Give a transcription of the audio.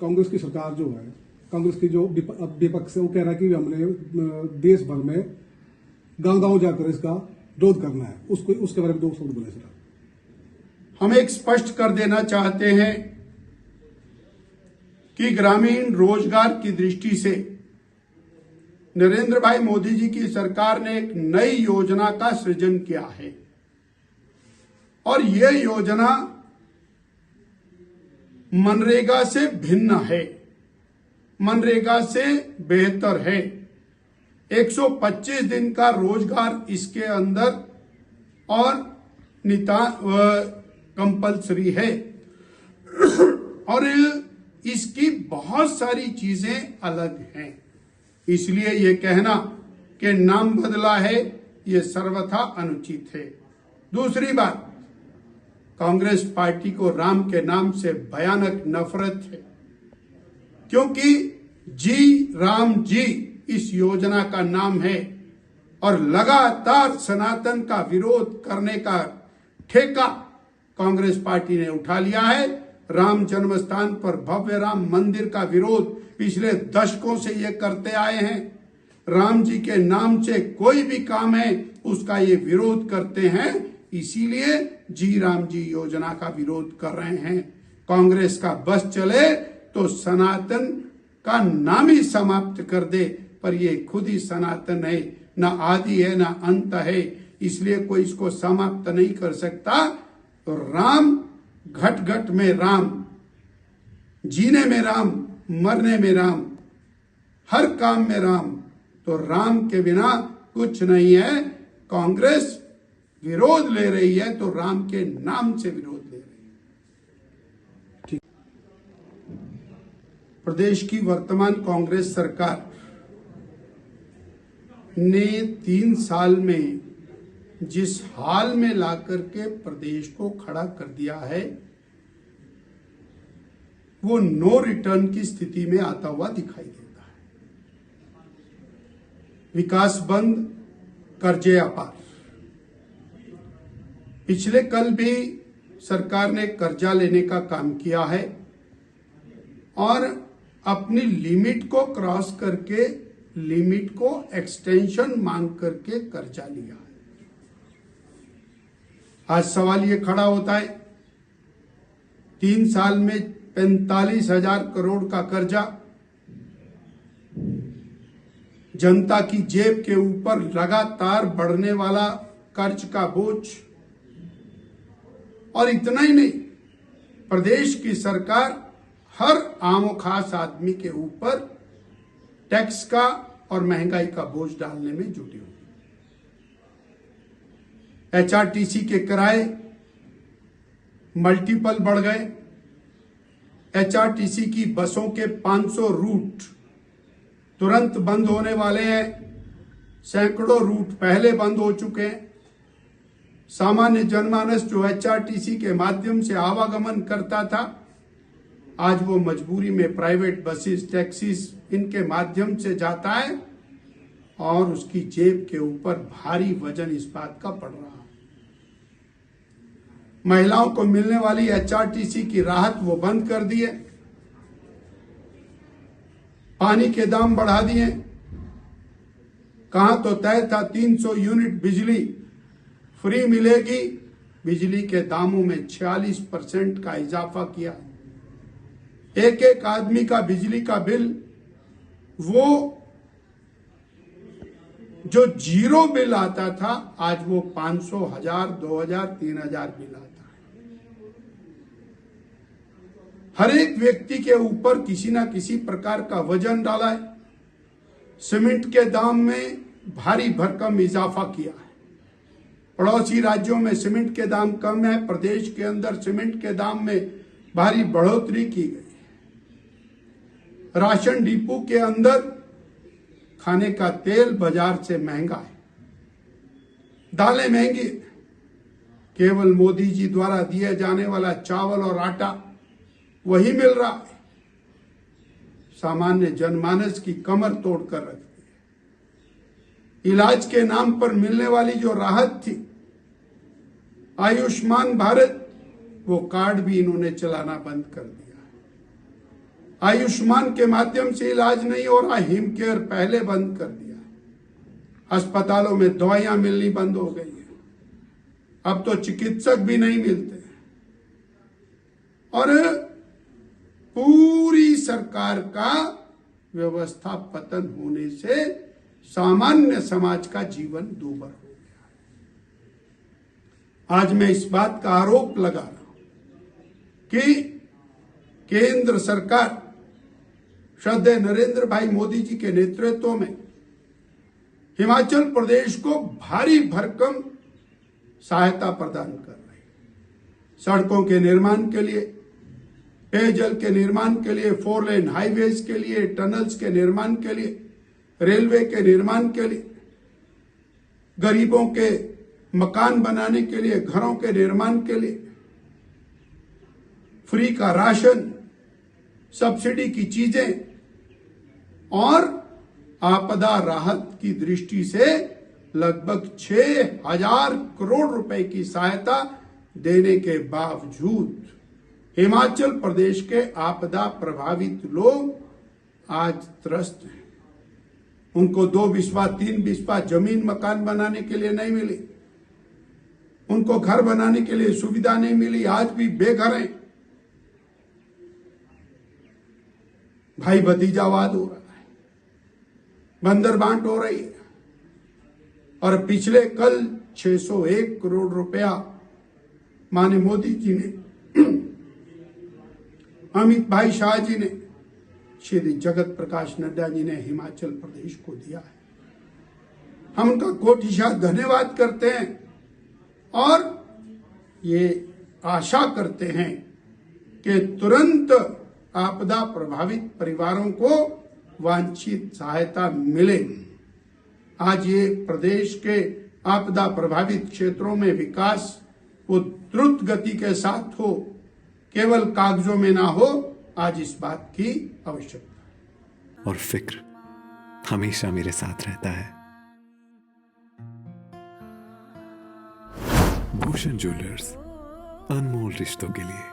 कांग्रेस की सरकार जो है, कांग्रेस की जो विपक्ष है, वो कह रहा है कि हमने देश भर में गांव-गांव जाकर इसका विरोध करना है। उसके बारे में 2 शब्द बोले सर। हम एक स्पष्ट कर देना चाहते हैं कि ग्रामीण रोजगार की दृष्टि से नरेंद्र भाई मोदी जी की सरकार ने एक नई योजना का सृजन किया है और यह योजना मनरेगा से भिन्न है, मनरेगा से बेहतर है। 125 दिन का रोजगार इसके अंदर और कंपल्सरी है और इसकी बहुत सारी चीजें अलग हैं। इसलिए यह कहना कि नाम बदला है, यह सर्वथा अनुचित है। दूसरी बात, कांग्रेस पार्टी को राम के नाम से भयानक नफरत है, क्योंकि जी राम जी इस योजना का नाम है और लगातार सनातन का विरोध करने का ठेका कांग्रेस पार्टी ने उठा लिया है। राम जन्मस्थान पर भव्य राम मंदिर का विरोध पिछले दशकों से ये करते आए हैं। राम जी के नाम से कोई भी काम है उसका ये विरोध करते हैं, इसीलिए जी राम जी योजना का विरोध कर रहे हैं। कांग्रेस का बस चले तो सनातन का नाम ही समाप्त कर दे, पर ये खुद ही सनातन है, ना आदि है ना अंत है, इसलिए कोई इसको समाप्त नहीं कर सकता। तो राम, घट घट में राम, जीने में राम, मरने में राम, हर काम में राम, तो राम के बिना कुछ नहीं है। कांग्रेस विरोध ले रही है तो राम के नाम से विरोध ले रही है। ठीक। प्रदेश की वर्तमान कांग्रेस सरकार ने 3 साल में जिस हाल में लाकर के प्रदेश को खड़ा कर दिया है, वो नो रिटर्न की स्थिति में आता हुआ दिखाई देता है। विकास बंद, कर्जे अपार। पिछले कल भी सरकार ने कर्जा लेने का काम किया है और अपनी लिमिट को क्रॉस करके लिमिट को एक्सटेंशन मांग करके कर्जा लिया है। आज सवाल ये खड़ा होता है, 3 साल में 45,000 करोड़ का कर्जा जनता की जेब के ऊपर लगातार बढ़ने वाला कर्ज का बोझ, और इतना ही नहीं, प्रदेश की सरकार हर आम और खास आदमी के ऊपर टैक्स का और महंगाई का बोझ डालने में जुटी हुई। एचआरटीसी के किराए मल्टीपल बढ़ गए। एचआरटीसी की बसों के 500 रूट तुरंत बंद होने वाले हैं। सैकड़ों रूट पहले बंद हो चुके हैं। सामान्य जनमानस जो एचआरटीसी के माध्यम से आवागमन करता था, आज वो मजबूरी में प्राइवेट बसेस, टैक्सीज इनके माध्यम से जाता है और उसकी जेब के ऊपर भारी वजन इस बात का पड़ रहा है। महिलाओं को मिलने वाली एचआरटीसी की राहत वो बंद कर दिए। पानी के दाम बढ़ा दिए। कहां तो तय था 300 यूनिट बिजली फ्री मिलेगी, बिजली के दामों में 46% का इजाफा किया। एक एक आदमी का बिजली का बिल, वो जो जीरो बिल आता था, आज वो 500, 1000, 2000, 3000 बिल आता है। हर एक व्यक्ति के ऊपर किसी ना किसी प्रकार का वजन डाला है। सीमेंट के दाम में भारी भरकम इजाफा किया है। पड़ोसी राज्यों में सीमेंट के दाम कम है, प्रदेश के अंदर सीमेंट के दाम में भारी बढ़ोतरी की गई। राशन डिपो के अंदर खाने का तेल बाजार से महंगा है। दालें महंगी, केवल मोदी जी द्वारा दिए जाने वाला चावल और आटा वही मिल रहा है। सामान्य जनमानस की कमर तोड़कर रख दी। इलाज के नाम पर मिलने वाली जो राहत थी, आयुष्मान भारत, वो कार्ड भी इन्होंने चलाना बंद कर दिया। आयुष्मान के माध्यम से इलाज नहीं हो रहा, हिम केयर पहले बंद कर दिया। अस्पतालों में दवाइयां मिलनी बंद हो गई है, अब तो चिकित्सक भी नहीं मिलते। और पूरी सरकार का व्यवस्था पतन होने से सामान्य समाज का जीवन दूभर हो गया। आज मैं इस बात का आरोप लगा रहा हूं कि केंद्र सरकार श्रद्धेय नरेंद्र भाई मोदी जी के नेतृत्व में हिमाचल प्रदेश को भारी भरकम सहायता प्रदान कर रही है। सड़कों के निर्माण के लिए, पेयजल के निर्माण के लिए, 4 लेन हाईवेज के लिए, टनल्स के निर्माण के लिए, रेलवे के निर्माण के लिए, गरीबों के मकान बनाने के लिए, घरों के निर्माण के लिए, फ्री का राशन, सब्सिडी की चीजें और आपदा राहत की दृष्टि से लगभग 6,000 करोड़ रुपए की सहायता देने के बावजूद हिमाचल प्रदेश के आपदा प्रभावित लोग आज त्रस्त हैं। उनको 2 बिस्वा 3 बिस्वा जमीन मकान बनाने के लिए नहीं मिली, उनको घर बनाने के लिए सुविधा नहीं मिली, आज भी बेघर हैं। भाई भतीजावाद हो रहा है, बंदर बांट हो रही है। और पिछले कल 601 करोड़ रुपया माननीय मोदी जी ने, अमित भाई शाह जी ने, श्री जगत प्रकाश नड्डा जी ने हिमाचल प्रदेश को दिया है। हम उनका कोटिशाह धन्यवाद करते हैं और ये आशा करते हैं कि तुरंत आपदा प्रभावित परिवारों को वांछित सहायता मिले। आज ये प्रदेश के आपदा प्रभावित क्षेत्रों में विकास वो द्रुत गति के साथ हो, केवल कागजों में ना हो, आज इस बात की आवश्यकता है। और फिक्र हमेशा मेरे साथ रहता है। भूषण ज्वेलर्स, अनमोल रिश्तों के लिए।